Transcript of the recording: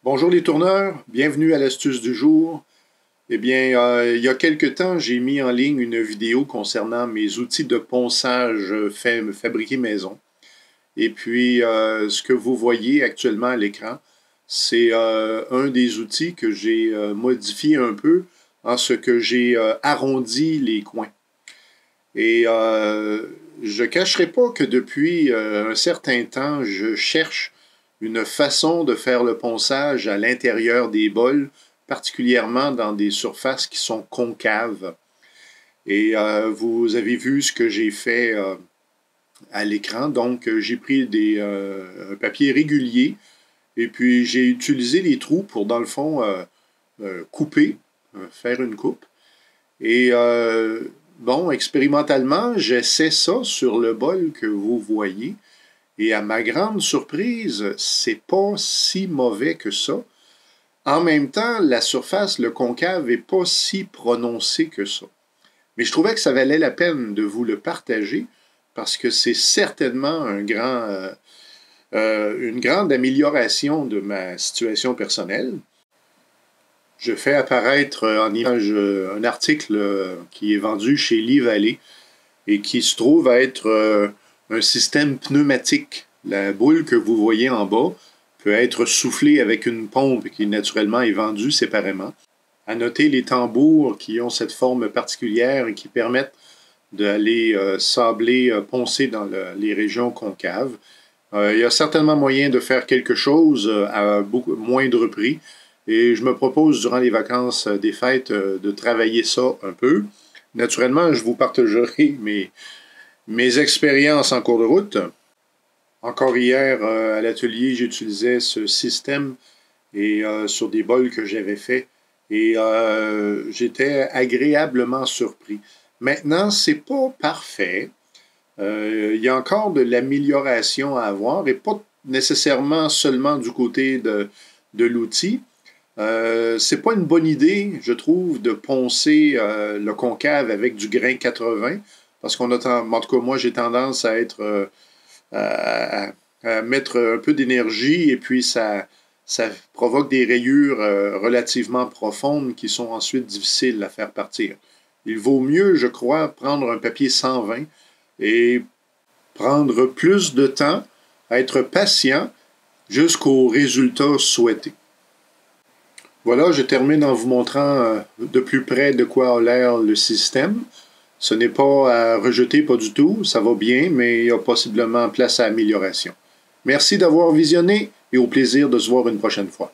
Bonjour les tourneurs, bienvenue à l'astuce du jour. Eh bien, il y a quelque temps, j'ai mis en ligne une vidéo concernant mes outils de ponçage fabriqués maison. Et puis, ce que vous voyez actuellement à l'écran, c'est un des outils que j'ai modifié un peu en ce que j'ai arrondi les coins. Et je ne cacherai pas que depuis un certain temps, je cherche une façon de faire le ponçage à l'intérieur des bols, particulièrement dans des surfaces qui sont concaves. Et vous avez vu ce que j'ai fait à l'écran. Donc, j'ai pris un papier régulier et puis j'ai utilisé les trous pour, dans le fond, couper, faire une coupe. Et bon, expérimentalement, j'essaie ça sur le bol que vous voyez. Et à ma grande surprise, c'est pas si mauvais que ça. En même temps, la surface, le concave, n'est pas si prononcé que ça. Mais je trouvais que ça valait la peine de vous le partager parce que c'est certainement une grande amélioration de ma situation personnelle. Je fais apparaître en image un article qui est vendu chez Lee Valley et qui se trouve à être un système pneumatique. La boule que vous voyez en bas peut être soufflée avec une pompe qui naturellement est vendue séparément. À noter les tambours qui ont cette forme particulière et qui permettent d'aller sabler, poncer dans les régions concaves. Il y a certainement moyen de faire quelque chose à beaucoup moindre prix. Et je me propose, durant les vacances des fêtes, de travailler ça un peu. Naturellement, je vous partagerai mes expériences en cours de route. Encore hier, à l'atelier, j'utilisais ce système et sur des bols que j'avais faits. Et j'étais agréablement surpris. Maintenant, c'est pas parfait. Il y a encore de l'amélioration à avoir et pas nécessairement seulement du côté de l'outil. C'est pas une bonne idée, je trouve, de poncer le concave avec du grain 80 parce qu'on a, en tout cas, moi, j'ai tendance à être à mettre un peu d'énergie et puis ça provoque des rayures relativement profondes qui sont ensuite difficiles à faire partir. Il vaut mieux, je crois, prendre un papier 120 et prendre plus de temps, être patient jusqu'au résultat souhaité. Voilà, je termine en vous montrant de plus près de quoi a l'air le système. Ce n'est pas à rejeter, pas du tout, ça va bien, mais il y a possiblement place à amélioration. Merci d'avoir visionné et au plaisir de se voir une prochaine fois.